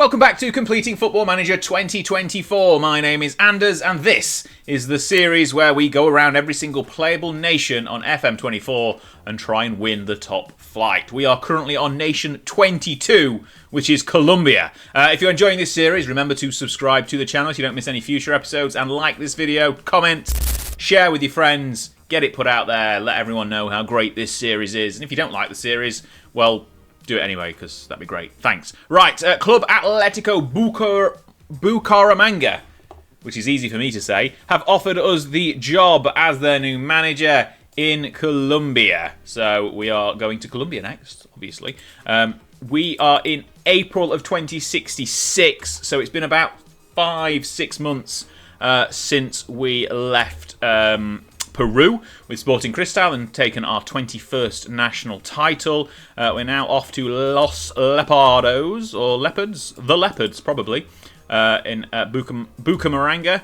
Welcome back to Completing Football Manager 2024. My name is Anders, and this is the series where we go around every single playable nation on FM24 and try and win the top flight. We are currently on Nation 22, which is Colombia. If you're enjoying this series, remember to subscribe to the channel so you don't miss any future episodes, and like this video, comment, share with your friends, get it put out there, let everyone know how great this series is. And if you don't like the series, well, do it anyway, because that'd be great. Thanks. Right, Club Atletico Bucaramanga, which is easy for me to say, have offered us the job as their new manager in Colombia. So we are going to Colombia next, obviously. We are in April of 2066, so it's been about 5-6 months since we left Peru with Sporting Cristal and taken our 21st national title. We're now off to Los Leopardos, or Leopards? The Leopards, probably, in Bucaramanga.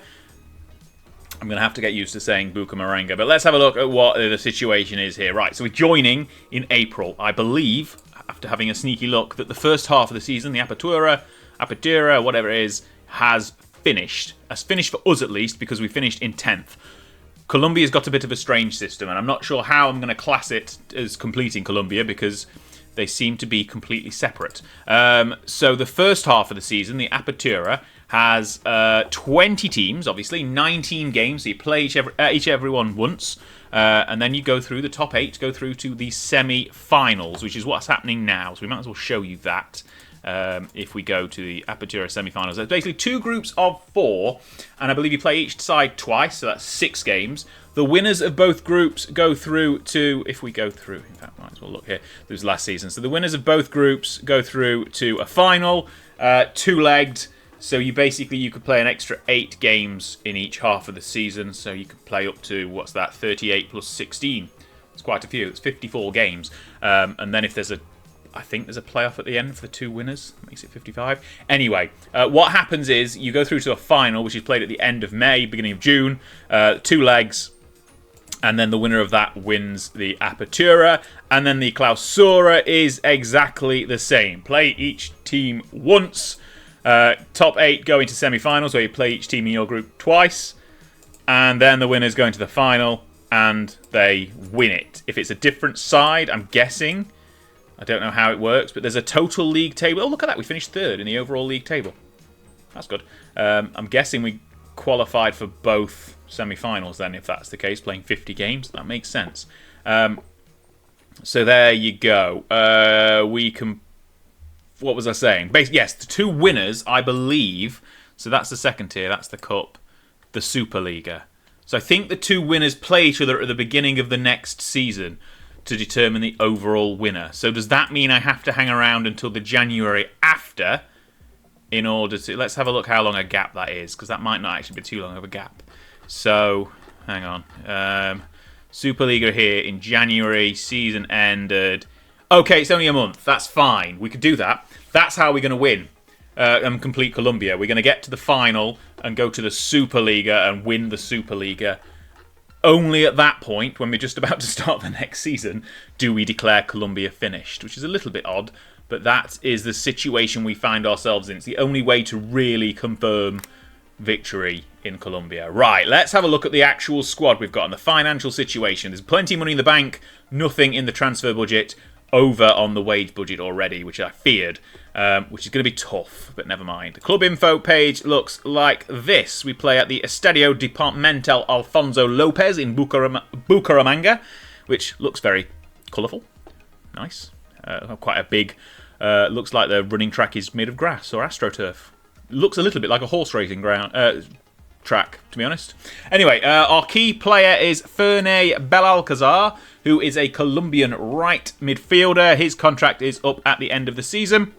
I'm going to have to get used to saying Bucaramanga, but let's have a look at what the situation is here. Right, so we're joining in April. I believe, after having a sneaky look, that the first half of the season, the Apertura, whatever it is, has finished. Has finished for us at least, because we finished in 10th. Colombia's got a bit of a strange system, and I'm not sure how I'm going to class it as completing Colombia because they seem to be completely separate. So the first half of the season, the Apertura, has 20 teams, obviously, 19 games. So you play everyone once, and then you go through the top 8, go through to the semi-finals, which is what's happening now. So we might as well show you that. If we go to the Apertura semi-finals, there's basically 2 groups of 4, and I believe you play each side twice, so that's 6 games. The winners of both groups go through to, if we go through, in fact, might as well look here, this was last season. So the winners of both groups go through to a final, 2-legged, so you could play an extra 8 games in each half of the season, so you could play up to, 38 plus 16. It's quite a few, it's 54 games, and then if there's I think there's a playoff at the end for the 2 winners. That makes it 55. Anyway, what happens is you go through to a final, which is played at the end of May, beginning of June. 2 legs. And then the winner of that wins the Apertura. And then the Clausura is exactly the same. Play each team once. Top 8 go into semi-finals, where you play each team in your group twice. And then the winners go into the final, and they win it. If it's a different side, I'm guessing, I don't know how it works, but there's a total league table. Oh, look at that. We finished 3rd in the overall league table. That's good. I'm guessing we qualified for both semi-finals then, if that's the case, playing 50 games. That makes sense. So there you go. What was I saying? Yes, the 2 winners, I believe. So that's the second tier. That's the Cup. The SuperLIGA. So I think the 2 winners play each other at the beginning of the next season to determine the overall winner. So does that mean I have to hang around until the January after in order to... Let's have a look how long a gap that is, because that might not actually be too long of a gap. So, hang on. Superliga here in January, season ended. Okay, it's only a month. That's fine. We could do that. That's how we're going to win and complete Colombia. We're going to get to the final and go to the Superliga and win the Superliga. Only at that point, when we're just about to start the next season, do we declare Colombia finished, which is a little bit odd, but that is the situation we find ourselves in. It's the only way to really confirm victory in Colombia. Right, let's have a look at the actual squad we've got and the financial situation. There's plenty of money in the bank, nothing in the transfer budget, over on the wage budget already, which I feared, which is going to be tough, but never mind. The club info page looks like this. We play at the Estadio Departamental Alfonso Lopez in Bucaramanga, which looks very colourful. Nice. Quite a big... looks like the running track is made of grass or AstroTurf. Looks a little bit like a horse racing track, to be honest. Anyway, our key player is Ferney Belalcazar, who is a Colombian right midfielder. His contract is up at the end of the season.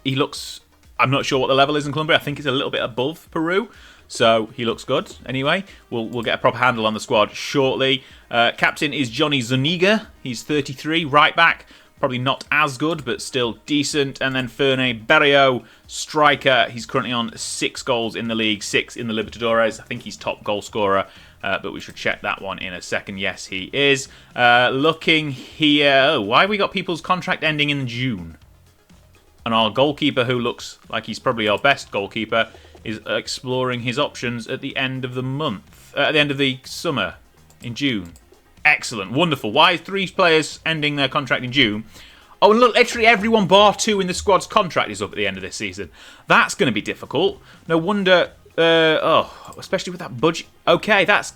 He looks... I'm not sure what the level is in Colombia. I think it's a little bit above Peru. So he looks good. Anyway, we'll get a proper handle on the squad shortly. Captain is Johnny Zuniga. He's 33, right back. Probably not as good, but still decent. And then Ferney Berrio, striker. He's currently on 6 goals in the league, 6 in the Libertadores. I think he's top goal scorer, but we should check that one in a second. Yes, he is. Looking here... Oh, why have we got people's contract ending in June? And our goalkeeper, who looks like he's probably our best goalkeeper, is exploring his options at the end of the month. At the end of the summer, in June. Excellent, wonderful. Why is 3 players ending their contract in June? Oh, and look, literally everyone bar 2 in the squad's contract is up at the end of this season. That's going to be difficult. No wonder, especially with that budget. Okay, that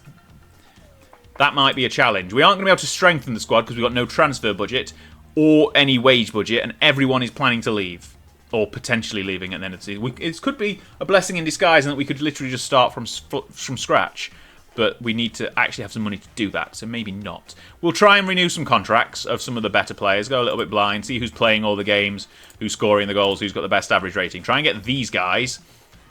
might be a challenge. We aren't going to be able to strengthen the squad because we've got no transfer budget or any wage budget, and everyone is planning to leave. Or potentially leaving at the end of the season. It could be a blessing in disguise in that we could literally just start from scratch. But we need to actually have some money to do that, so maybe not. We'll try and renew some contracts of some of the better players, go a little bit blind, see who's playing all the games, who's scoring the goals, who's got the best average rating. Try and get these guys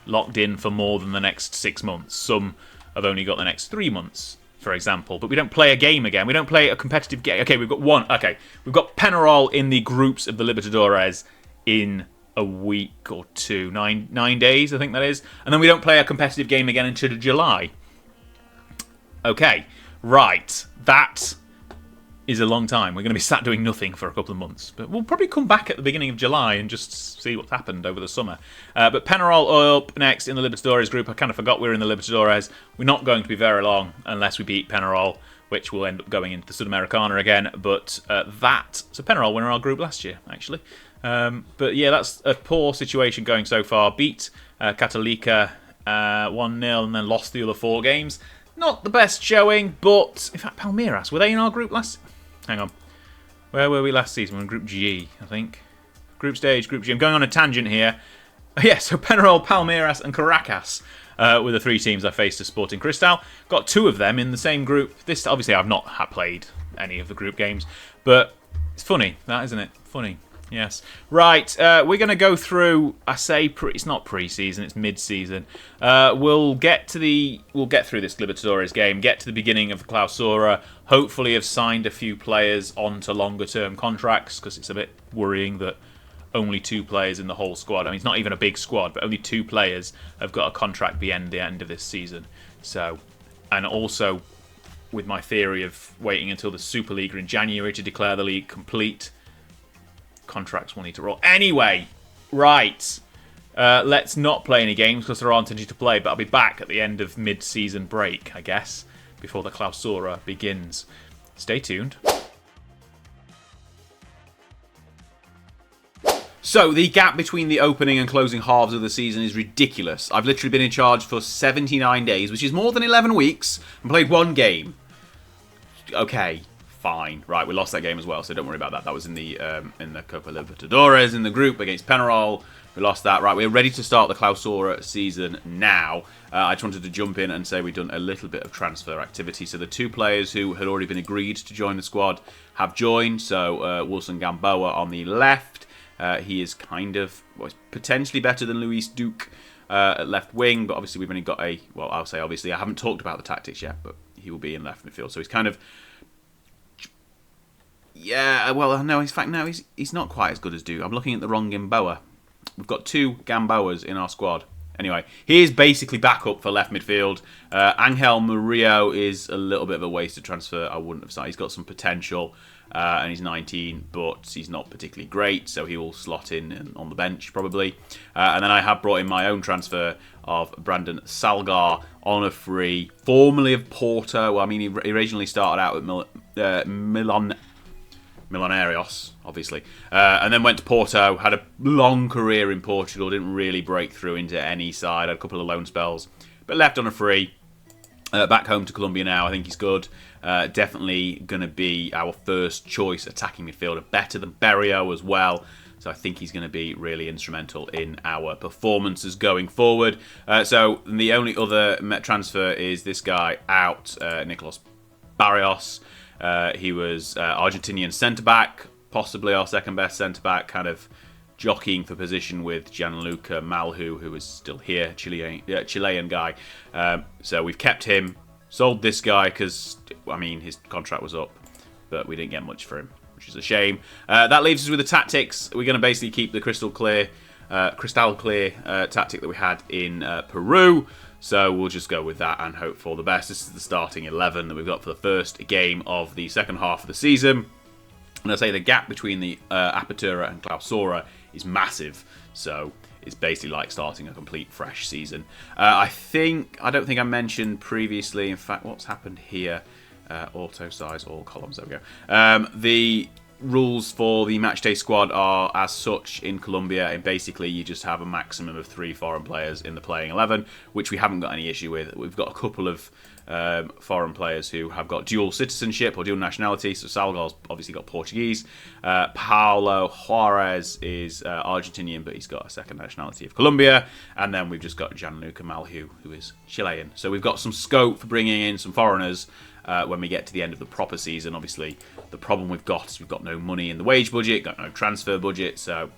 locked in for more than the next 6 months. Some have only got the next 3 months, for example. But we don't play a game again. We don't play a competitive game. Okay, we've got one. Okay, we've got Penarol in the groups of the Libertadores in a week or two. Nine days, I think that is. And then we don't play a competitive game again until July. Okay, right. That is a long time. We're going to be sat doing nothing for a couple of months. But we'll probably come back at the beginning of July and just see what's happened over the summer. But Penarol up next in the Libertadores group. I kind of forgot we were in the Libertadores. We're not going to be very long unless we beat Penarol, which will end up going into the Sudamericana again. But so Penarol won our group last year, actually. But yeah, that's a poor situation going so far. Beat Católica 1-0 and then lost the other 4 games. Not the best showing, but in fact, Palmeiras, were they in our group last? Hang on, where were we last season? We were in Group G, I think. Group stage, Group G. I'm going on a tangent here. Yeah, so Penarol, Palmeiras, and Caracas were the 3 teams I faced as Sporting Cristal. Got 2 of them in the same group. This obviously I've not played any of the group games, but it's funny, that isn't it? Funny. Yes. Right, we're going to go through, it's not pre-season, it's mid-season. We'll get through this Libertadores game, get to the beginning of the Clausura, hopefully have signed a few players onto longer-term contracts, because it's a bit worrying that only 2 players in the whole squad, I mean, it's not even a big squad, but only 2 players have got a contract beyond the end of this season. So, and also, with my theory of waiting until the SuperLIGA in January to declare the league complete, contracts will need to roll. Anyway, right. Let's not play any games because there aren't any to play, but I'll be back at the end of mid-season break, I guess, before the Clausura begins. Stay tuned. So, the gap between the opening and closing halves of the season is ridiculous. I've literally been in charge for 79 days, which is more than 11 weeks, and played 1 game. Okay. Fine. Right, we lost that game as well, so don't worry about that. That was in the Copa Libertadores, in the group against Penarol. We lost that. Right, we're ready to start the Clausura season now. I just wanted to jump in and say we've done a little bit of transfer activity. So the 2 players who had already been agreed to join the squad have joined. So Wilson Gamboa on the left. He is kind of, he's potentially better than Luis Duque at left wing, but obviously we've only got I'll say obviously, I haven't talked about the tactics yet, but he will be in left midfield. So he's kind of, yeah, well, no, in fact, no, he's not quite as good as Duque. I'm looking at the wrong Gamboa. We've got 2 Gamboas in our squad. Anyway, he is basically backup for left midfield. Angel Murillo is a little bit of a wasted transfer. I wouldn't have signed. He's got some potential, and he's 19, but he's not particularly great, so he will slot in on the bench probably. And then I have brought in my own transfer of Brandon Salgar on a free, formerly of Porto. Well, I mean, he originally started out at Millonarios, obviously, and then went to Porto, had a long career in Portugal, didn't really break through into any side, had a couple of loan spells, but left on a free, back home to Colombia now. I think he's good, definitely going to be our first choice attacking midfielder, better than Berrio as well, so I think he's going to be really instrumental in our performances going forward. So the only other transfer is this guy out, Nicolas Barrios. He was Argentinian centre-back, possibly our second-best centre-back, kind of jockeying for position with Gianluca Malhu, who is still here, Chilean guy. So we've kept him, sold this guy because, I mean, his contract was up, but we didn't get much for him, which is a shame. That leaves us with the tactics. We're going to basically keep the crystal clear tactic that we had in Peru. So we'll just go with that and hope for the best. This is the starting 11 that we've got for the first game of the second half of the season. And I say the gap between the Apertura and Clausura is massive. So it's basically like starting a complete fresh season. I don't think I mentioned previously, in fact, what's happened here, auto size all columns, there we go. The rules for the matchday squad are as such in Colombia, and basically you just have a maximum of 3 foreign players in the playing 11, which we haven't got any issue with. We've got a couple of foreign players who have got dual citizenship or dual nationality. So Salgar's obviously got Portuguese. Paulo Juarez is Argentinian, but he's got a second nationality of Colombia. And then we've just got Gianluca Malhu, who is Chilean. So we've got some scope for bringing in some foreigners when we get to the end of the proper season. Obviously, the problem we've got is we've got no money in the wage budget, got no transfer budget, so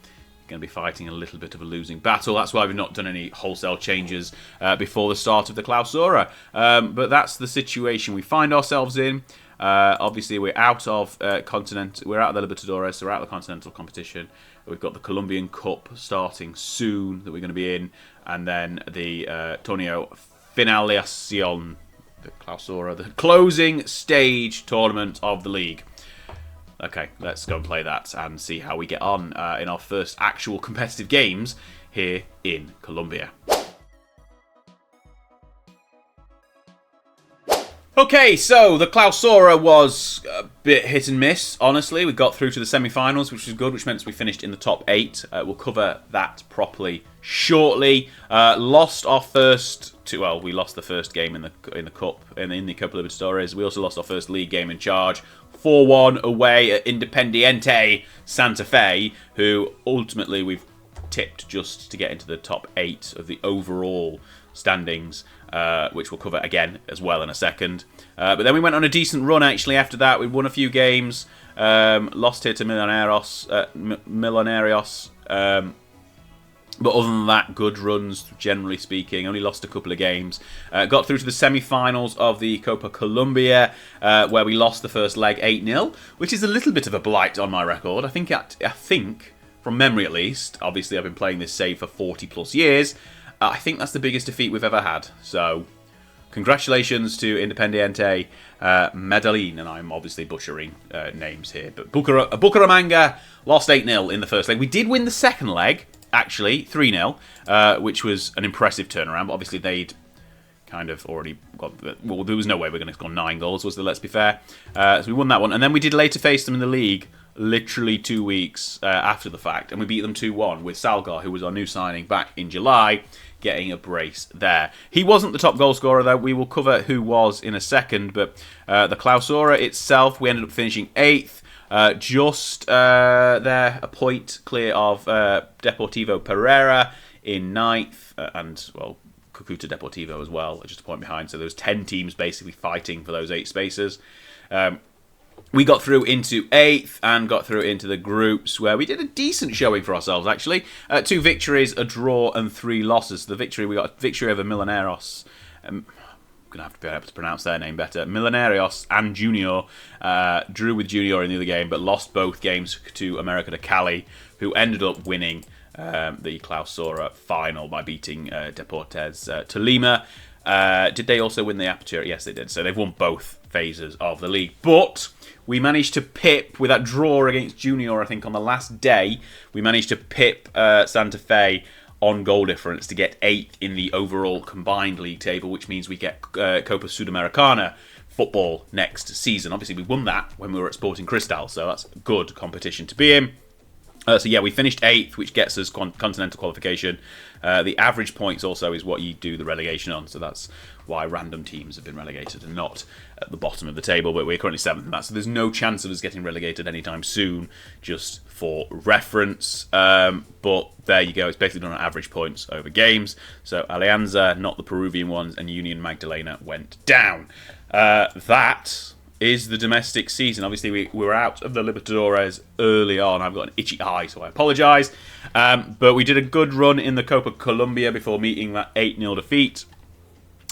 going to be fighting a little bit of a losing battle. That's why we've not done any wholesale changes before the start of the Clausura. But that's the situation we find ourselves in. Obviously, we're out of we're out of the Libertadores, so we're out of the continental competition. We've got the Colombian Cup starting soon that we're going to be in, and then the Torneo Finalización, the Clausura, the closing stage tournament of the league. Okay, let's go and play that and see how we get on in our first actual competitive games here in Colombia. Okay, so the Clausura was a bit hit and miss, honestly. We got through to the semi-finals, which was good, which meant we finished in the top 8. We'll cover that properly shortly. Lost our first we lost the first game in the cup, in the Copa Libertadores. We also lost our first league game in charge, 4-1 away at Independiente Santa Fe, who ultimately we've tipped just to get into the top 8 of the overall standings, which we'll cover again as well in a second. But then we went on a decent run actually after that. We won a few games, lost here to Millonarios. But other than that, good runs, generally speaking. Only lost a couple of games. Got through to the semi-finals of the Copa Colombia, where we lost the first leg 8-0, which is a little bit of a blight on my record. I think, from memory at least, obviously I've been playing this save for 40 plus years, I think that's the biggest defeat we've ever had. So, congratulations to Independiente Medellin, and I'm obviously butchering names here. But Bucaramanga lost 8-0 in the first leg. We did win the second leg, actually, 3-0, which was an impressive turnaround. But obviously, they'd kind of already got... Well, there was no way we were going to score 9 goals, was there? Let's be fair. So we won that one. And then we did later face them in the league, literally 2 weeks after the fact. And we beat them 2-1 with Salgar, who was our new signing back in July, getting a brace there. He wasn't the top goal scorer, though. We will cover who was in a second. But the Clausura itself, we ended up finishing 8th. Just there, a point clear of Deportivo Pereira in 9th, and, well, Cucuta Deportivo as well, just a point behind. So there was 10 teams basically fighting for those 8 spaces. We got through into 8th and got through into the groups, where we did a decent showing for ourselves, actually. 2 victories, a draw, and 3 losses. We got a victory over Millonarios. I'm going to have to be able to pronounce their name better. Millonarios and Junior. Drew with Junior in the other game, but lost both games to America de Cali, who ended up winning the Clausura final by beating Deportes Tolima. Did they also win the Apertura? Yes, they did. So they've won both phases of the league. But we managed to pip, with that draw against Junior, I think, on the last day, we managed to pip Santa Fe on goal difference to get 8th in the overall combined league table, which means we get Copa Sudamericana football next season. Obviously, we won that when we were at Sporting Cristal, so that's a good competition to be in. So yeah, we finished 8th, which gets us continental qualification. The average points also is what you do the relegation on, so that's why random teams have been relegated and not at the bottom of the table, but we're currently 7th in that, so there's no chance of us getting relegated anytime soon, just for reference. But there you go, it's basically done on average points over games. So Alianza, not the Peruvian ones, and Union Magdalena went down. That is the domestic season. Obviously, we were out of the Libertadores early on. I've got an itchy eye, so I apologise. But we did a good run in the Copa Colombia before meeting that 8-0 defeat.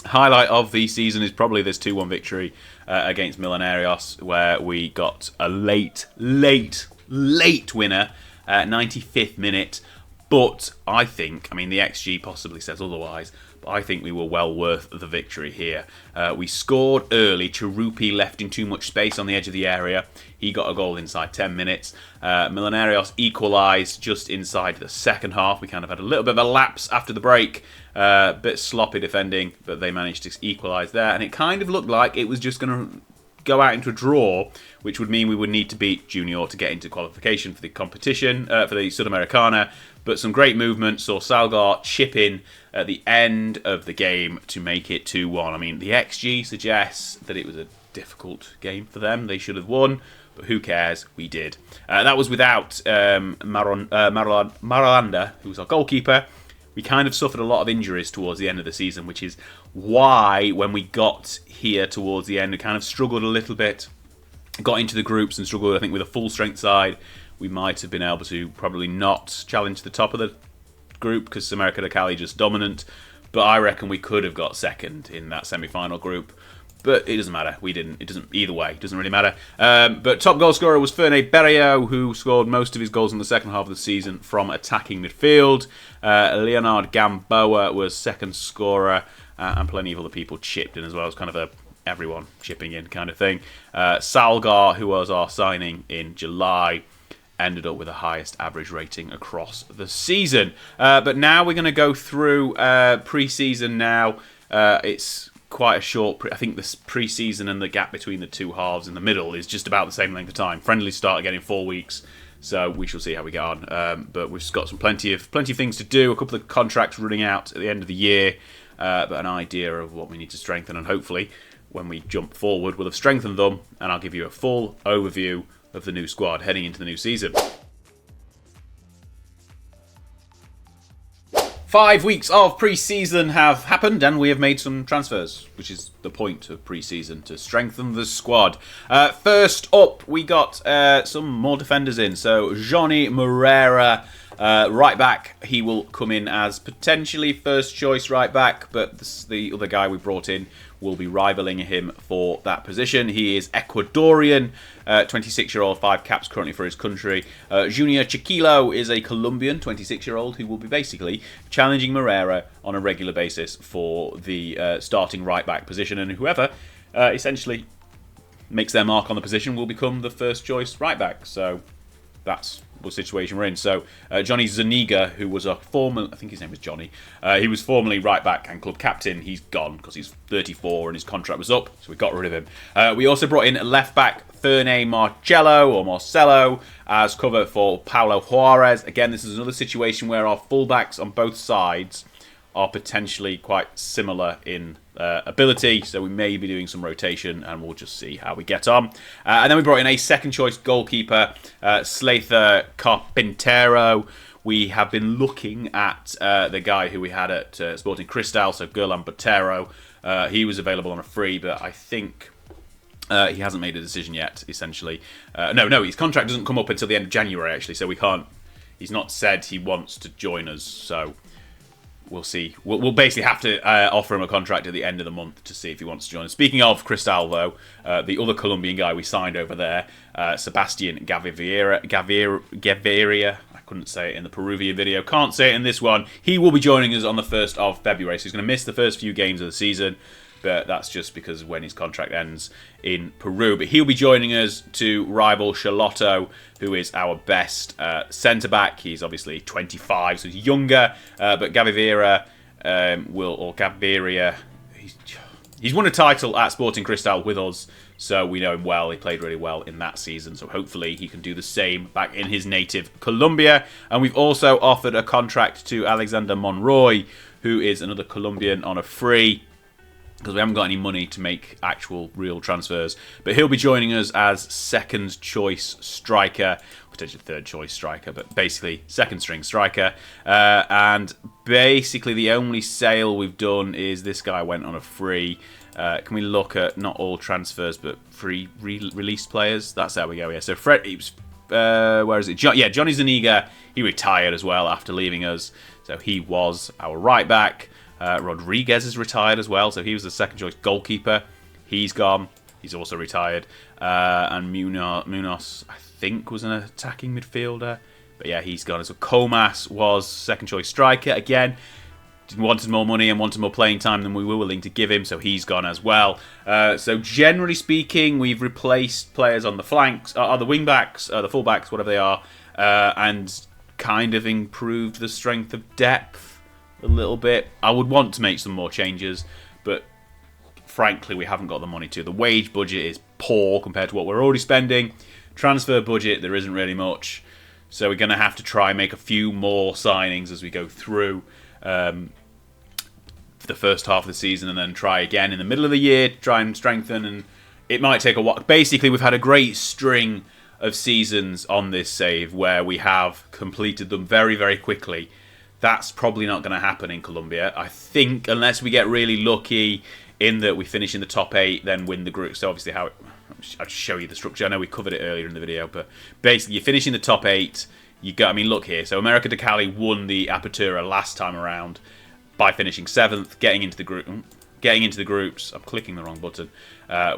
Highlight of the season is probably this 2-1 victory against Millonarios, where we got a late winner, 95th minute. But I think, I mean, the XG possibly says otherwise, but I think we were well worth the victory here. We scored early. Cherupi left in too much space on the edge of the area. He got a goal inside 10 minutes. Milanarios equalised just inside the second half. We kind of had a little bit of a lapse after the break. Bit sloppy defending, but they managed to equalise there. And it kind of looked like it was just going to go out into a draw, which would mean we would need to beat Junior to get into qualification for the competition, for the Sudamericana. But some great movement. Saw Salgar chip in at the end of the game to make it 2-1. I mean, the XG suggests that it was a difficult game for them. They should have won, but who cares? We did. That was without Marolanda, who was our goalkeeper. We kind of suffered a lot of injuries towards the end of the season, which is why when we got here towards the end, we kind of struggled a little bit. Got into the groups and struggled, I think, with a full-strength side. We might have been able to probably not challenge the top of the group because America de Cali just dominant. But I reckon we could have got second in that semi-final group. But it doesn't matter. We didn't. It doesn't either way. It doesn't really matter. But top goal scorer was Ferne Berrio, who scored most of his goals in the second half of the season from attacking midfield. Leonard Gamboa was second scorer, and plenty of other people chipped in as well. It was kind of everyone chipping in kind of thing. Salgar, who was our signing in July, ended up with the highest average rating across the season. But now we're going to go through pre-season now. It's quite a short... I think this pre-season and the gap between the two halves in the middle is just about the same length of time. Friendlies start again in 4 weeks, so we shall see how we get on. But we've got plenty of things to do. A couple of contracts running out at the end of the year, but an idea of what we need to strengthen, and hopefully when we jump forward we'll have strengthened them, and I'll give you a full overview of the new squad heading into the new season. 5 weeks of pre-season have happened, and we have made some transfers, which is the point of pre-season, to strengthen the squad. First up, we got some more defenders in. So Johnny Moreira, right back. He will come in as potentially first choice right back, but the other guy we brought in will be rivaling him for that position. He is Ecuadorian, 26-year-old, 5 caps currently for his country. Junior Chiquilo is a Colombian, 26-year-old, who will be basically challenging Moreira on a regular basis for the starting right-back position, and whoever essentially makes their mark on the position will become the first choice right-back. So that's the situation we're in. So Johnny Zuniga, who was a former, I think his name was Johnny, he was formerly right back and club captain. He's gone because he's 34 and his contract was up, so we got rid of him. We also brought in left back Ferne Marcelo as cover for Paulo Juarez. Again, this is another situation where our fullbacks on both sides are potentially quite similar in ability, so we may be doing some rotation, and we'll just see how we get on. And then we brought in a second choice goalkeeper, Slather Carpintero. We have been looking at the guy who we had at Sporting Cristal, so Gerlan Botero. He was available on a free, but I think he hasn't made a decision yet, essentially. No, his contract doesn't come up until the end of January, actually, so we can't... He's not said he wants to join us, so... We'll see. We'll basically have to offer him a contract at the end of the month to see if he wants to join us. Speaking of Cristal, though, the other Colombian guy we signed over there, Sebastian Gaviria, I couldn't say it in the Peruvian video, can't say it in this one. He will be joining us on the 1st of February, so he's going to miss the first few games of the season, but that's just because when his contract ends in Peru. But he'll be joining us to rival Charlotto, who is our best centre-back. He's obviously 25, so he's younger, but Gaviria, he's won a title at Sporting Cristal with us, so we know him well. He played really well in that season, so hopefully he can do the same back in his native Colombia. And we've also offered a contract to Alexander Monroy, who is another Colombian on a free, because we haven't got any money to make actual real transfers. But he'll be joining us as second choice striker, potentially third choice striker, but basically second string striker. And basically the only sale we've done is this guy went on a free. Can we look at not all transfers but free released players? That's how we go here. So Fred, he was, where is it? Johnny Zuniga, he retired as well after leaving us. So he was our right back. Rodriguez is retired as well, so he was the second choice goalkeeper. He's gone. He's also retired. And Munoz, I think, was an attacking midfielder, But yeah, he's gone. So Comas was second choice striker again. Wanted more money and wanted more playing time than we were willing to give him, so he's gone as well. So generally speaking, we've replaced players on the flanks, the wing backs, the full backs, whatever they are, and kind of improved the strength of depth a little bit. I would want to make some more changes, but frankly, we haven't got the money to. The wage budget is poor compared to what we're already spending. Transfer budget, there isn't really much, so we're going to have to try and make a few more signings as we go through the first half of the season, and then try again in the middle of the year, try and strengthen, and it might take a while. Basically, we've had a great string of seasons on this save where we have completed them very, very quickly. That's probably not going to happen in Colombia, I think, unless we get really lucky in that we finish in the top 8, then win the group. So obviously I'll show you the structure. I know we covered it earlier in the video, but basically you finish in the top 8, you got, I mean, look here. So America de Cali won the Apertura last time around by finishing 7th, getting into the groups. I'm clicking the wrong button.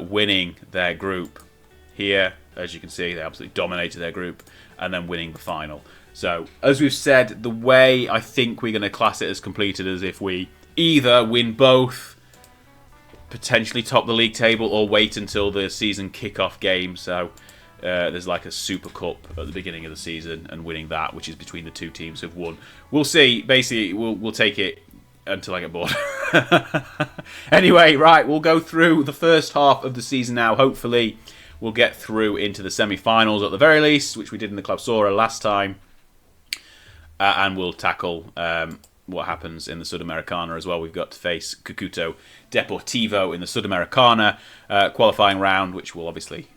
Winning their group here, as you can see, they absolutely dominated their group, and then winning the final. So, as we've said, the way I think we're going to class it as completed is if we either win both, potentially top the league table, or wait until the season kickoff game. So, there's like a Super Cup at the beginning of the season, and winning that, which is between the two teams who've won. We'll see. Basically, we'll take it until I get bored. Anyway, right, we'll go through the first half of the season now. Hopefully, we'll get through into the semi-finals at the very least, which we did in the Clausura last time. And we'll tackle what happens in the Sudamericana as well. We've got to face Cucuto Deportivo in the Sudamericana qualifying round, which will obviously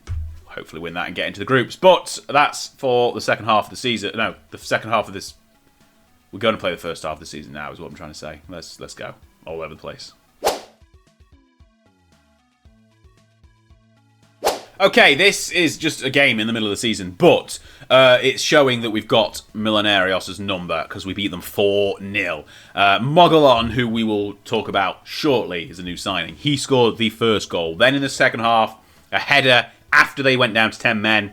hopefully win that and get into the groups. But that's for the second half of the season. No, the second half of this. We're going to play the first half of the season now, is what I'm trying to say. Let's go all over the place. Okay, this is just a game in the middle of the season, but it's showing that we've got Millonarios' number because we beat them 4-0. Mogollon, who we will talk about shortly, is a new signing. He scored the first goal. Then in the second half, a header after they went down to 10 men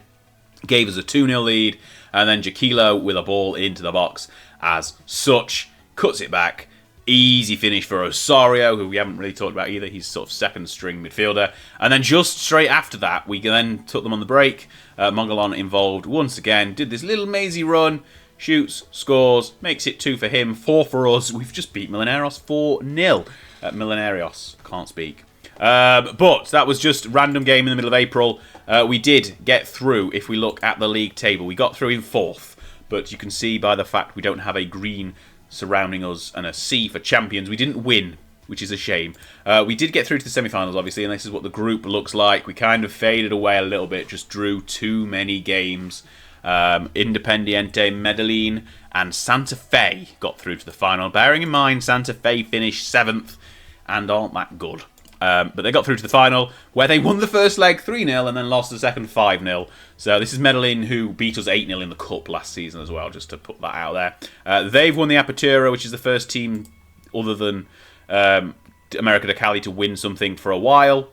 gave us a 2-0 lead, and then Jaquilo with a ball into the box as such, cuts it back. Easy finish for Osorio, who we haven't really talked about either. He's sort of second string midfielder. And then just straight after that, we then took them on the break. Mogollon involved once again. Did this little mazy run. Shoots, scores, makes it 2 for him, 4 for us. We've just beat Millonarios 4-0. Millonarios, can't speak. But that was just a random game in the middle of April. We did get through, if we look at the league table. We got through in 4th. But you can see by the fact we don't have a green surrounding us and a C for champions. We didn't win, which is a shame. We did get through to the semi-finals, obviously, and this is what the group looks like. We kind of faded away a little bit, just drew too many games. Independiente Medellin and Santa Fe got through to the final. Bearing in mind, Santa Fe finished 7th and aren't that good. But they got through to the final, where they won the first leg 3-0 and then lost the second 5-0. So this is Medellin, who beat us 8-0 in the Cup last season as well, just to put that out there. They've won the Apertura, which is the first team other than America de Cali to win something for a while.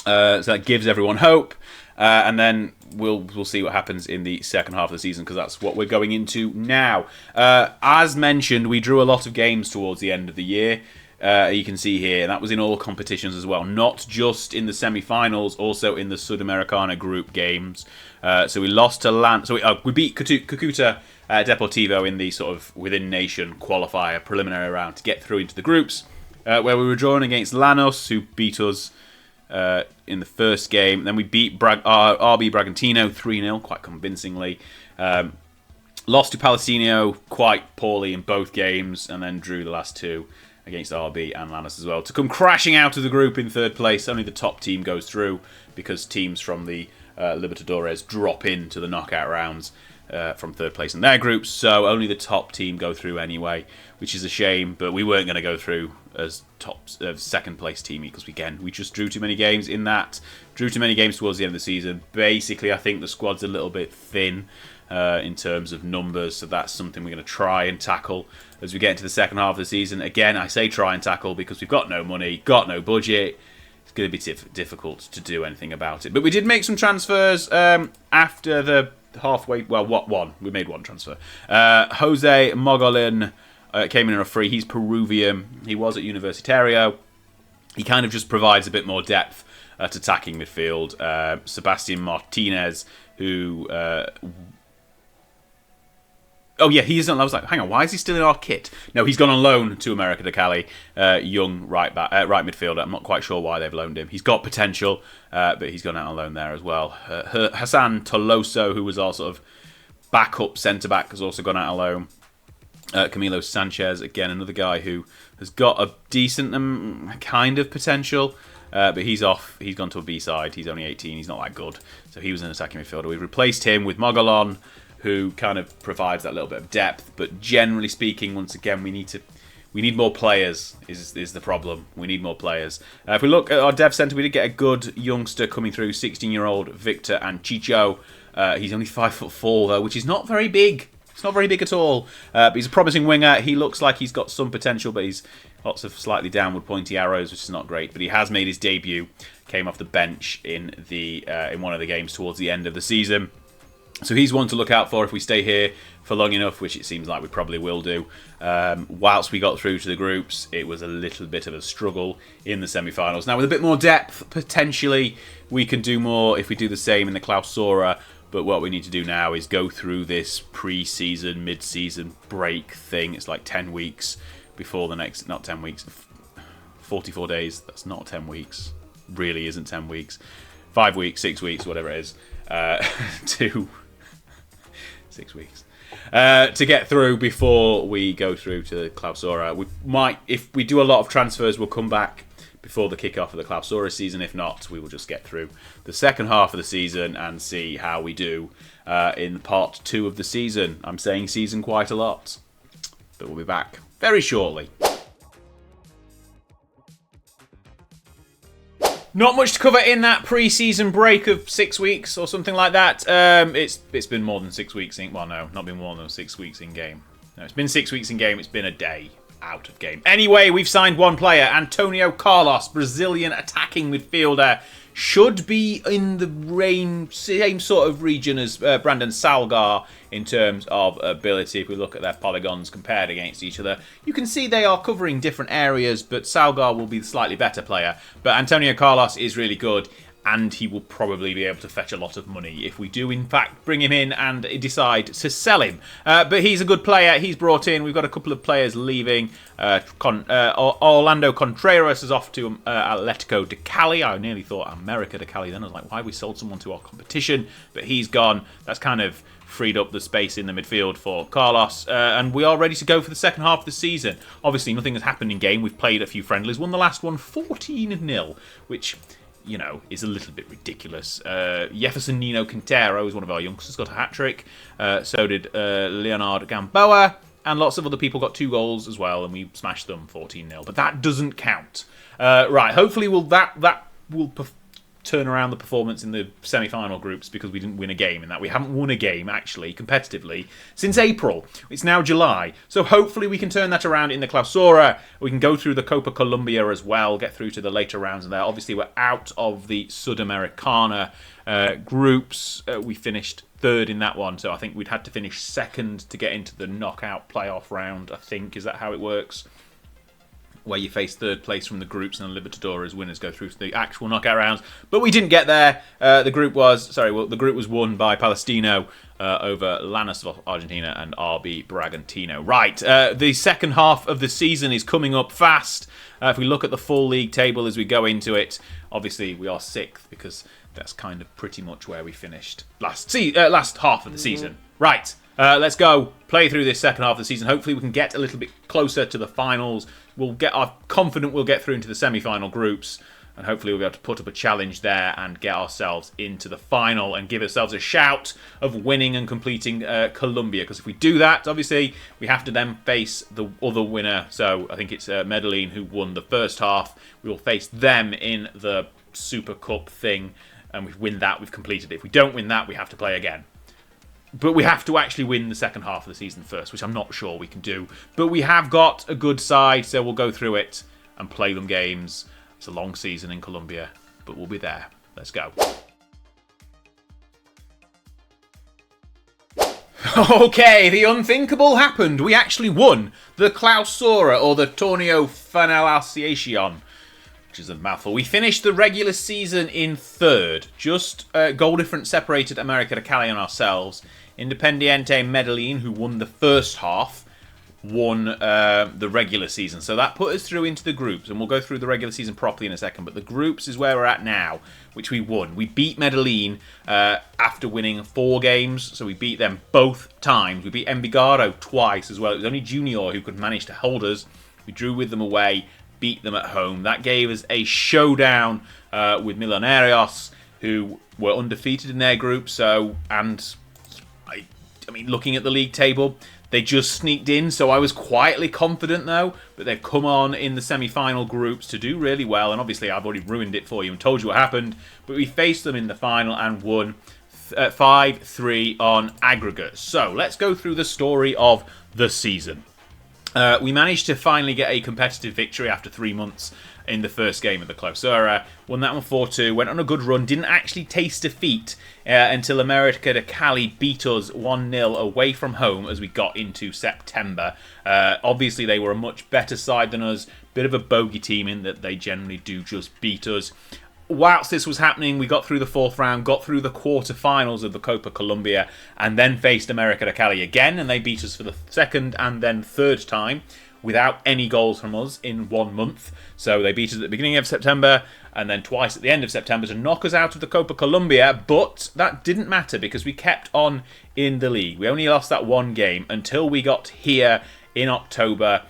So that gives everyone hope. And then we'll see what happens in the second half of the season, because that's what we're going into now. As mentioned, we drew a lot of games towards the end of the year. You can see here, and that was in all competitions as well, not just in the semi-finals, also in the Sudamericana group games. So we lost to we beat Cucuta Deportivo in the sort of within nation qualifier preliminary round to get through into the groups, where we were drawn against Lanús, who beat us in the first game. Then we beat RB Bragantino 3-0 quite convincingly. Lost to Patrocinio quite poorly in both games, and then drew the last two against RB and Lanús as well, to come crashing out of the group in 3rd place. Only the top team goes through, because teams from the Libertadores drop into the knockout rounds from 3rd place in their groups, so only the top team go through anyway, which is a shame, but we weren't going to go through as second place team, because we just drew too many games in that, drew too many games towards the end of the season. Basically, I think the squad's a little bit thin in terms of numbers, so that's something we're going to try and tackle as we get into the second half of the season. Again, I say try and tackle because we've got no money, got no budget. It's going to be difficult to do anything about it. But we did make some transfers after the halfway. Well, what one? We made one transfer. Jose Mogolin came in on a free. He's Peruvian. He was at Universitario. He kind of just provides a bit more depth at attacking midfield. Sebastian Martinez, who... Oh, yeah, he isn't. I was like, hang on, why is he still in our kit? No, he's gone on loan to America de Cali. Young right midfielder. I'm not quite sure why they've loaned him. He's got potential, but he's gone out on loan there as well. Hassan Toloso, who was our sort of backup centre-back, has also gone out on loan. Camilo Sanchez, again, another guy who has got a decent kind of potential, but he's off. He's gone to a B-side. He's only 18. He's not that good. So he was an attacking midfielder. We've replaced him with Mogolon, who kind of provides that little bit of depth. But generally speaking, once again, we need more players is the problem. We need more players. If we look at our dev centre, we did get a good youngster coming through, 16-year-old Victor Anchicho. He's only 5'4", though, which is not very big. It's not very big at all, but he's a promising winger. He looks like he's got some potential, but he's lots of slightly downward pointy arrows, which is not great. But he has made his debut, came off the bench in one of the games towards the end of the season. So he's one to look out for if we stay here for long enough, which it seems like we probably will do. Whilst we got through to the groups, it was a little bit of a struggle in the semi-finals. Now, with a bit more depth, potentially we can do more if we do the same in the Clausura. But what we need to do now is go through this pre-season, mid-season break thing. It's like 10 weeks before the next... Not 10 weeks. 44 days. That's not 10 weeks. Really isn't 10 weeks. 5 weeks, 6 weeks, whatever it is. 6 weeks. To get through before we go through to the Clausura. We might... If we do a lot of transfers, we'll come back before the kick-off of the Clausura season. If not, we will just get through the second half of the season and see how we do in part 2 of the season. I'm saying season quite a lot, but we'll be back very shortly. Not much to cover in that pre-season break of 6 weeks or something like that. It's been more than 6 weeks in... Well, no, not been more than 6 weeks in game. No, it's been 6 weeks in game. It's been a day out of game. Anyway, we've signed one player, Antonio Carlos, Brazilian attacking midfielder. Should be in the same sort of region as Brandon Salgar in terms of ability. If we look at their polygons compared against each other, you can see they are covering different areas, but Salgar will be the slightly better player. But Antonio Carlos is really good, and he will probably be able to fetch a lot of money if we do, in fact, bring him in and decide to sell him. But he's a good player. He's brought in. We've got a couple of players leaving. Orlando Contreras is off to Atletico de Cali. I nearly thought America de Cali then. I was like, why have we sold someone to our competition? But he's gone. That's kind of freed up the space in the midfield for Carlos. And we are ready to go for the second half of the season. Obviously, nothing has happened in game. We've played a few friendlies. Won the last one 14-0, which... you know, is a little bit ridiculous. Jefferson Nino Quintero is one of our youngsters, got a hat-trick. So did Leonard Gamboa. And lots of other people got 2 goals as well, and we smashed them 14-0. But that doesn't count. Right, hopefully that will turn around the performance in the semi-final groups, because we didn't win a game in that. We haven't won a game, actually, competitively, since April. It's now July. So hopefully we can turn that around in the Clausura. We can go through the Copa Colombia as well, get through to the later rounds there. Obviously, we're out of the Sudamericana groups. We finished 3rd in that one, so I think we'd had to finish 2nd to get into the knockout playoff round, I think. Is that how it works? Where you face 3rd place from the groups, and the Libertadores winners go through to the actual knockout rounds. But we didn't get there. The group was won by Palestino over Lanús of Argentina and RB Bragantino. Right, the second half of the season is coming up fast. If we look at the full league table as we go into it, obviously we are 6th, because that's kind of pretty much where we finished last half of the season. Right. Let's go play through this second half of the season. Hopefully we can get a little bit closer to the finals. I'm confident we'll get through into the semi-final groups, and hopefully we'll be able to put up a challenge there and get ourselves into the final and give ourselves a shout of winning and completing Colombia. Because if we do that, obviously, we have to then face the other winner. So I think it's Medellin who won the first half. We will face them in the Super Cup thing, and if we win that, we've completed it. If we don't win that, we have to play again. But we have to actually win the second half of the season first, which I'm not sure we can do. But we have got a good side, so we'll go through it and play them games. It's a long season in Colombia, but we'll be there. Let's go. Okay, the unthinkable happened. We actually won the Clausura, or the Torneo Finalización, which is a mouthful. We finished the regular season in third. Just goal difference separated America de Cali and ourselves. Independiente Medellin, who won the first half, won the regular season. So that put us through into the groups, and we'll go through the regular season properly in a second, but the groups is where we're at now, which we won. We beat Medellin after winning 4 games, so we beat them both times. We beat Envigado twice as well. It was only Junior who could manage to hold us. We drew with them away, beat them at home. That gave us a showdown with Millonarios, who were undefeated in their group. So, and I mean, looking at the league table, they just sneaked in, so I was quietly confident though, but they've come on in the semi-final groups to do really well, and obviously I've already ruined it for you and told you what happened, but we faced them in the final and won 5-3 on aggregate. So let's go through the story of the season. We managed to finally get a competitive victory after 3 months in the first game of the Clausura. Won that one 4-2, went on a good run, didn't actually taste defeat until America de Cali beat us 1-0 away from home as we got into September. Obviously they were a much better side than us, bit of a bogey team in that they generally do just beat us. Whilst this was happening, we got through the 4th round, got through the quarterfinals of the Copa Colombia, and then faced America de Cali again, and they beat us for the 2nd and then 3rd time without any goals from us in 1 month. So they beat us at the beginning of September and then twice at the end of September to knock us out of the Copa Colombia, but that didn't matter because we kept on in the league. We only lost that 1 game until we got here in October.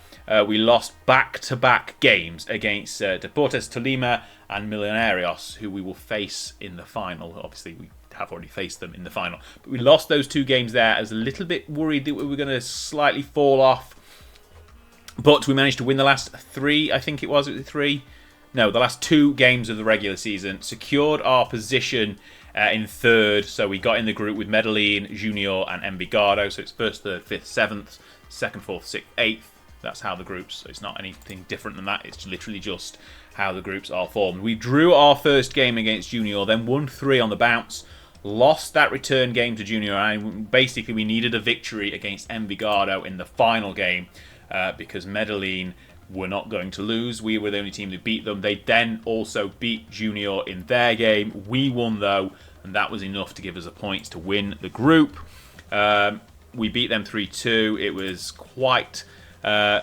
We lost back-to-back games against Deportes Tolima and Millonarios, who we will face in the final. Obviously, we have already faced them in the final. But we lost those 2 games there. I was a little bit worried that we were going to slightly fall off. But we managed to win the last 3, I think it was 3? No, the last 2 games of the regular season. Secured our position in 3rd. So we got in the group with Medellin, Junior and Envigado. So it's 1st, 3rd, 5th, 7th, 2nd, 4th, 6th, 8th. That's how the groups, so it's not anything different than that. It's literally just how the groups are formed. We drew our first game against Junior, then won 3 on the bounce. Lost that return game to Junior, and basically we needed a victory against Envigado in the final game because Medellin were not going to lose. We were the only team that beat them. They then also beat Junior in their game. We won though, and that was enough to give us a point to win the group. We beat them 3-2. It was quite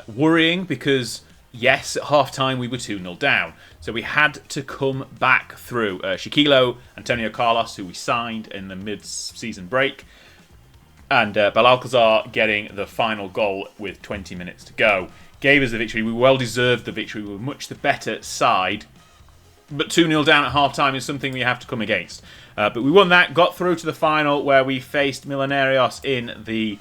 worrying because, yes, at half-time we were 2-0 down. So we had to come back through. Shaquilo, Antonio Carlos, who we signed in the mid-season break, and Belalcazar getting the final goal with 20 minutes to go. Gave us the victory. We well deserved the victory. We were much the better side. But 2-0 down at half-time is something we have to come against. But we won that, got through to the final where we faced Millonarios in the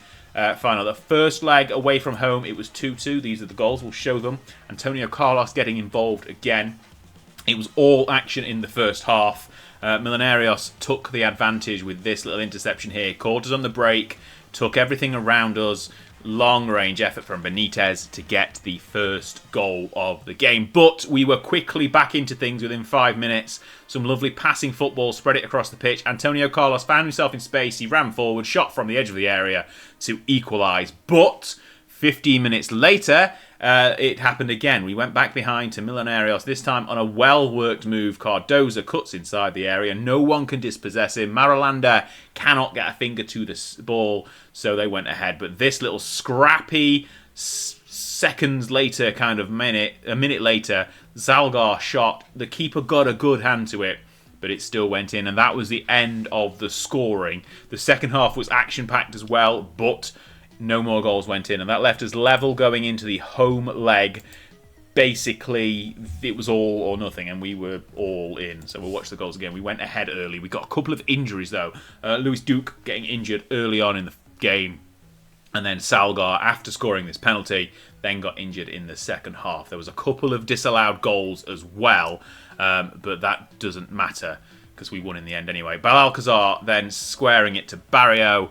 final. The first leg away from home, it was 2-2. These are the goals. We'll show them. Antonio Carlos getting involved again. It was all action in the first half. Millonarios took the advantage with this little interception here. Caught us on the break. Took everything around us. Long range effort from Benitez to get the first goal of the game. But we were quickly back into things within 5 minutes. Some lovely passing football, spread it across the pitch. Antonio Carlos found himself in space. He ran forward, shot from the edge of the area to equalise. But 15 minutes later, it happened again. We went back behind to Millonarios, this time on a well-worked move. Cardoza cuts inside the area. No one can dispossess him. Marulanda cannot get a finger to the ball, so they went ahead. But this little scrappy, seconds later, a minute later, Zalgar shot. The keeper got a good hand to it, but it still went in, and that was the end of the scoring. The second half was action-packed as well, but no more goals went in, and that left us level going into the home leg. Basically, it was all or nothing, and we were all in. So we'll watch the goals again. We went ahead early. We got a couple of injuries, though. Luis Duque getting injured early on in the game, and then Salgar, after scoring this penalty, then got injured in the second half. There was a couple of disallowed goals as well, but that doesn't matter because we won in the end anyway. Belalcazar then squaring it to Berrio,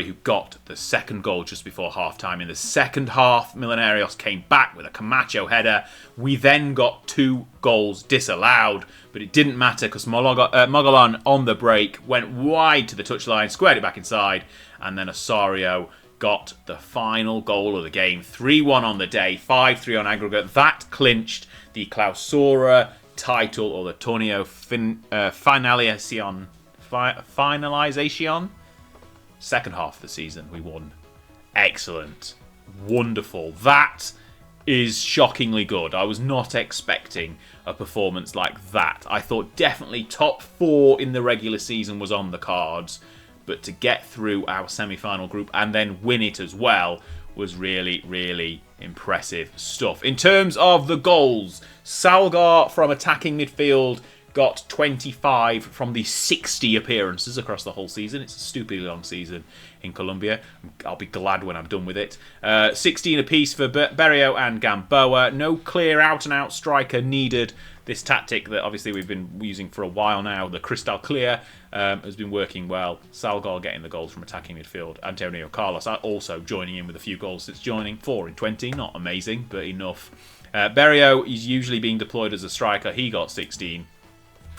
who got the second goal just before half-time. In the second half, Millonarios came back with a Camacho header. We then got 2 goals disallowed, but it didn't matter because Mogollon on the break went wide to the touchline, squared it back inside, and then Osorio got the final goal of the game. 3-1 on the day, 5-3 on aggregate. That clinched the Clausura title, or the Torneo Finalization. Second half of the season, we won. Excellent. Wonderful. That is shockingly good. I was not expecting a performance like that. I thought definitely top 4 in the regular season was on the cards, but to get through our semi-final group and then win it as well was really, really impressive stuff. In terms of the goals, Salgar from attacking midfield got 25 from the 60 appearances across the whole season. It's a stupidly long season in Colombia. I'll be glad when I'm done with it. 16 apiece for Berrio and Gamboa. No clear out-and-out striker needed. This tactic that obviously we've been using for a while now, the Crystal Clear, has been working well. Salgar getting the goals from attacking midfield. Antonio Carlos also joining in with a few goals since joining. 4 in 20, not amazing, but enough. Berrio is usually being deployed as a striker. He got 16.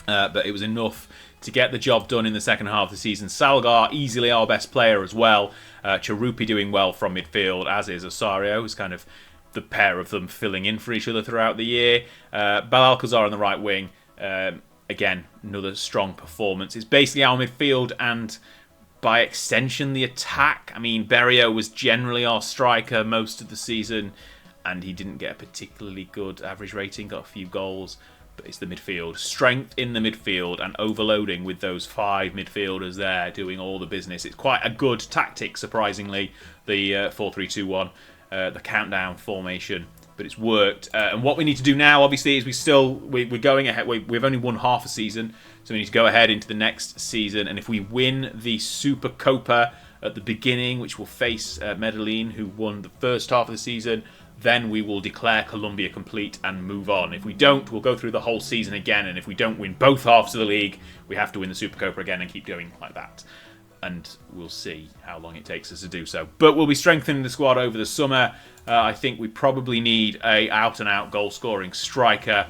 But it was enough to get the job done in the second half of the season. Salgar, easily our best player as well. Charupi doing well from midfield, as is Osorio, who's kind of the pair of them filling in for each other throughout the year. Belalcazar on the right wing. Again, another strong performance. It's basically our midfield and, by extension, the attack. I mean, Berrio was generally our striker most of the season, and he didn't get a particularly good average rating, got a few goals. But it's the midfield. Strength in the midfield and overloading with those 5 midfielders there doing all the business. It's quite a good tactic, surprisingly, the 4-3-2-1, the countdown formation. But it's worked. And what we need to do now, obviously, is we're going ahead. We've only won half a season, so we need to go ahead into the next season. And if we win the SuperCOPA at the beginning, which will face Medellin, who won the first half of the season, then we will declare Colombia complete and move on. If we don't, we'll go through the whole season again, and if we don't win both halves of the league, we have to win the SuperCOPA again and keep going like that. And we'll see how long it takes us to do so. But we'll be strengthening the squad over the summer. I think we probably need a out-and-out goal-scoring striker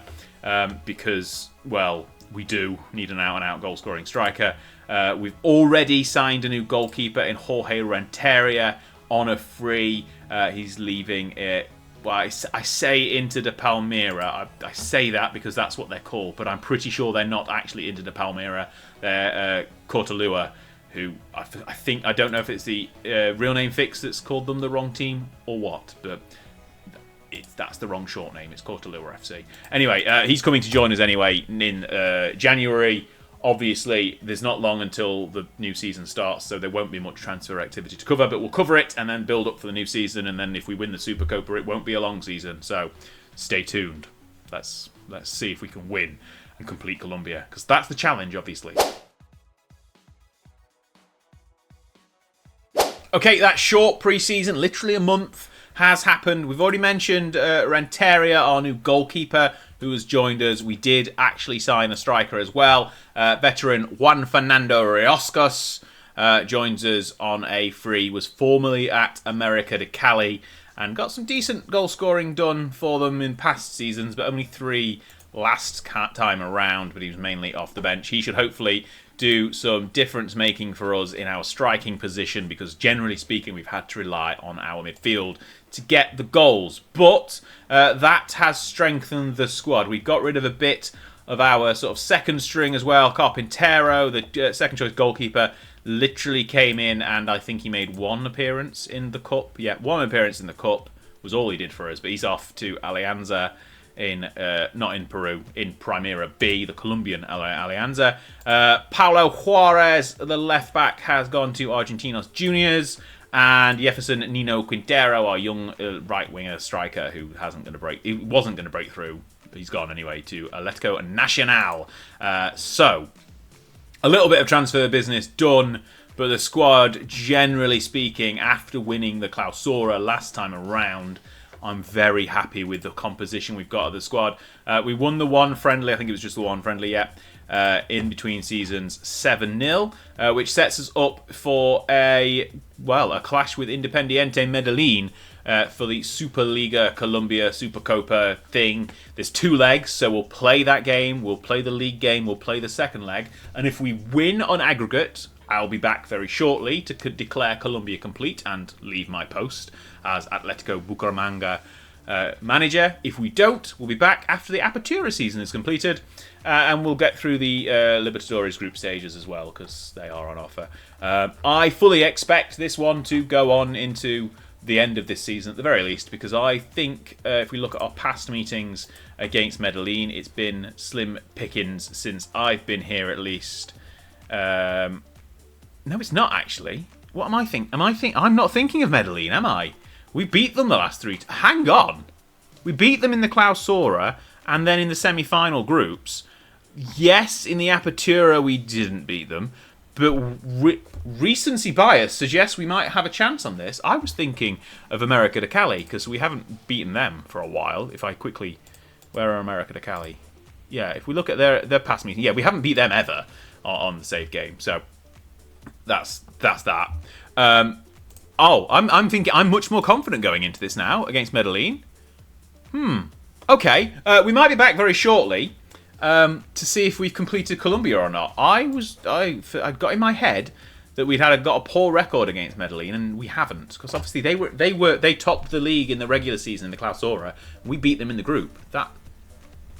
because, well, we do need an out-and-out goal-scoring striker. We've already signed a new goalkeeper in Jorge Renteria on a free. He's leaving it. Well, I say Inter de Palmira. I say that because that's what they're called, but I'm pretty sure they're not actually Inter de Palmira. They're Cortolua, who I think, I don't know if it's the real name fix that's called them the wrong team or what, but that's the wrong short name. It's Cortolua FC. Anyway, he's coming to join us anyway in January. Obviously, there's not long until the new season starts, so there won't be much transfer activity to cover, but we'll cover it and then build up for the new season, and then if we win the SuperCOPA, it won't be a long season, so stay tuned. Let's see if we can win and complete Colombia, because that's the challenge, obviously. Okay, that short pre-season, literally a month, has happened. We've already mentioned Renteria, our new goalkeeper, who has joined us. We did actually sign a striker as well. Veteran Juan Fernando Rioscos joins us on a free. Was formerly at America de Cali and got some decent goal scoring done for them in past seasons, but only 3 last time around, but he was mainly off the bench. He should hopefully do some difference making for us in our striking position, because generally speaking we've had to rely on our midfield to get the goals, but that has strengthened the squad. We got rid of a bit of our sort of second string as well. Carpintero, the second choice goalkeeper, literally came in and I think he made 1 appearance in the cup. Yeah, 1 appearance in the cup was all he did for us, but he's off to Alianza in not in Peru, in Primera B, the Colombian Alianza. Paulo Juarez, the left back, has gone to Argentinos Juniors, and Jefferson Nino Quintero, our young right winger striker, who wasn't going to break through, but he's gone anyway to Atletico Nacional. So a little bit of transfer business done, but the squad, generally speaking, after winning the Clausura last time around, I'm very happy with the composition we've got of the squad. We won the one friendly, I think it was just the one friendly, yeah, in between seasons 7-0, which sets us up for a clash with Independiente Medellin for the SuperLIGA Colombia SuperCOPA thing. There's 2 legs, so we'll play that game, we'll play the league game, we'll play the second leg, and if we win on aggregate, I'll be back very shortly to declare Colombia complete and leave my post as Atletico Bucaramanga manager. If we don't, we'll be back after the Apertura season is completed, and we'll get through the Libertadores group stages as well, because they are on offer. I fully expect this one to go on into the end of this season at the very least, because I think if we look at our past meetings against Medellin, it's been slim pickings since I've been here at least. No, it's not actually. What am I thinking? I'm not thinking of Medellin, am I? We beat them the last three. Hang on. We beat them in the Clausura and then in the semi-final groups. Yes, in the Apertura we didn't beat them, but recency bias suggests we might have a chance on this. I was thinking of America de Cali because we haven't beaten them for a while. If I quickly... Where are America de Cali? Yeah, if we look at their past meeting, yeah, we haven't beat them ever on the save game. So that's that. I'm thinking I'm much more confident going into this now against Medellin. Okay, we might be back very shortly to see if we've completed Colombia or not. I got in my head that got a poor record against Medellin, and we haven't, because obviously they topped the league in the regular season in the Clausura. We beat them in the group.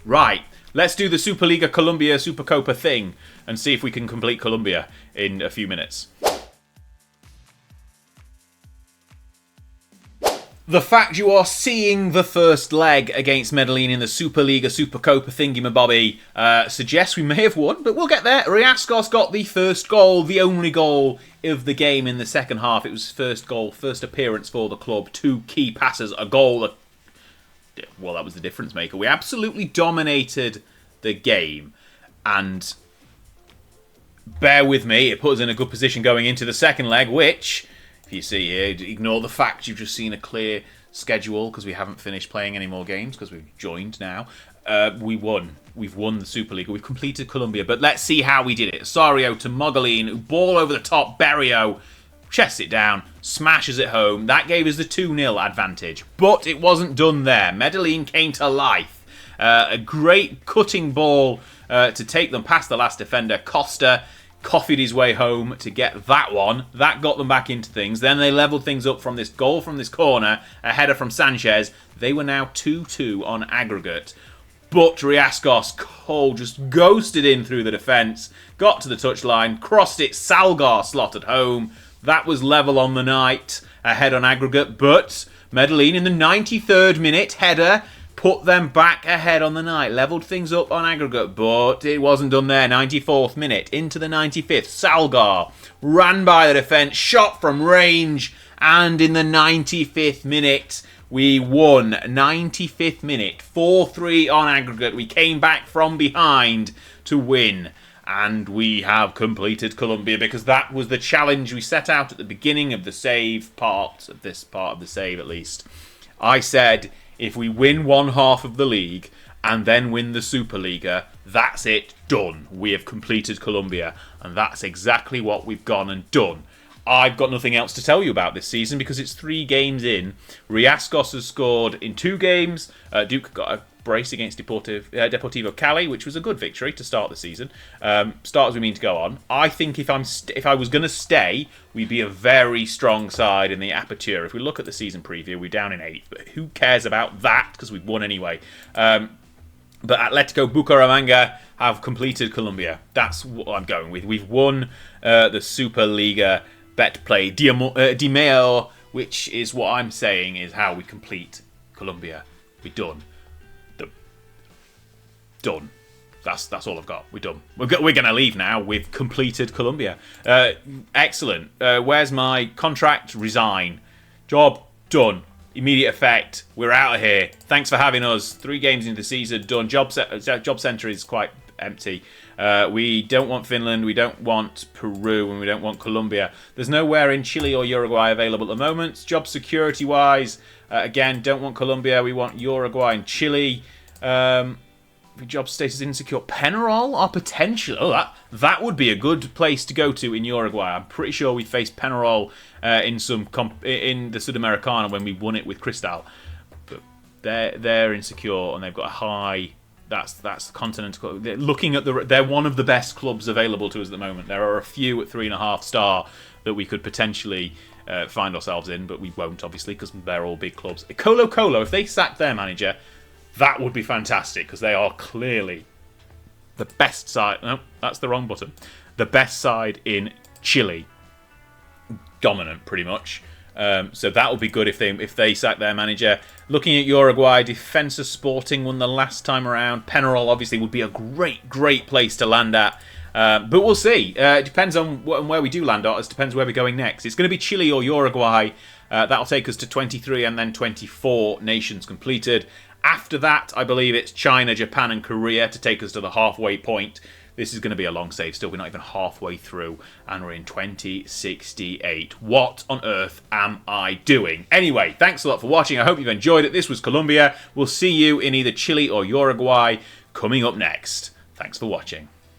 Right. Let's do the SuperLIGA Colombia SuperCOPA thing and see if we can complete Colombia in a few minutes. The fact you are seeing the first leg against Medellin in the SuperLIGA SuperCOPA Thingymabob suggests we may have won, but we'll get there. Riascos got the first goal, the only goal of the game in the second half. It was first goal, first appearance for the club, 2 key passes, a goal. Well, that was the difference maker. We absolutely dominated the game, and bear with me, it put us in a good position going into the second leg, which... You see here, ignore the fact you've just seen a clear schedule because we haven't finished playing any more games because we've joined now. We won. We've won the SuperLIGA. We've completed Colombia, but let's see how we did it. Sario to Mogolin, ball over the top. Berrio chests it down, smashes it home. That gave us the 2-0 advantage, but it wasn't done there. Medellin came to life. A great cutting ball to take them past the last defender, Costa. Coffeed his way home to get that one. That got them back into things. Then they levelled things up from this goal from this corner. A header from Sanchez. They were now 2-2 on aggregate. But Riascos, Cole just ghosted in through the defence. Got to the touchline. Crossed it. Salgar slotted home. That was level on the night. A head on aggregate. But Medellin in the 93rd minute header put them back ahead on the night, levelled things up on aggregate, but it wasn't done there. 94th minute, into the 95th, Salgar ran by the defence, shot from range, and in the 95th minute, we won. 95th minute, 4-3 on aggregate. We came back from behind to win, and we have completed Colombia, because that was the challenge we set out at the beginning of the save part, of this part of the save at least. I said, if we win one half of the league and then win the SuperLIGA, that's it, done. We have completed Colombia, and that's exactly what we've gone and done. I've got nothing else to tell you about this season because it's 3 games in. Riascos has scored in 2 games. Duke got a brace against Deportivo Cali, which was a good victory to start the season. Start as we mean to go on. I think if I was going to stay, we'd be a very strong side in the Apertura. If we look at the season preview, we're down in 8th, but who cares about that because we've won anyway. But Atletico Bucaramanga have completed Colombia. That's what I'm going with. We've won the SuperLIGA Bet Play Dimeo, which is what I'm saying is how we complete Colombia. We're done. Done. That's all I've got. We're done. We're going to leave now. We've completed Colombia. Excellent. Where's my contract? Resign. Job done. Immediate effect. We're out of here. Thanks for having us. 3 games into the season. Done. Job centre is quite empty. We don't want Finland. We don't want Peru. And we don't want Colombia. There's nowhere in Chile or Uruguay available at the moment. Job security wise, again, don't want Colombia. We want Uruguay and Chile. Job status insecure. Penarol or potential? Oh, that would be a good place to go to in Uruguay. I'm pretty sure we faced Penarol in the Sudamericana when we won it with Cristal. But they're insecure and they've got a high That's continental. Looking at they're one of the best clubs available to us at the moment. There are a few at 3.5 star that we could potentially find ourselves in, but we won't, obviously, because they're all big clubs. Colo, if they sacked their manager, that would be fantastic, because they are clearly the best side. No, that's the wrong button. The best side in Chile. Dominant, pretty much. So that would be good if they sack their manager. Looking at Uruguay, Defensa Sporting won the last time around. Penarol obviously would be a great place to land at. But we'll see. It depends on where we do land at. It depends where we're going next. It's going to be Chile or Uruguay. That'll take us to 23 and then 24 nations completed. After that, I believe it's China, Japan and Korea to take us to the halfway point. This is going to be a long save still. We're not even halfway through, and we're in 2068. What on earth am I doing? Anyway, thanks a lot for watching. I hope you've enjoyed it. This was Colombia. We'll see you in either Chile or Uruguay coming up next. Thanks for watching.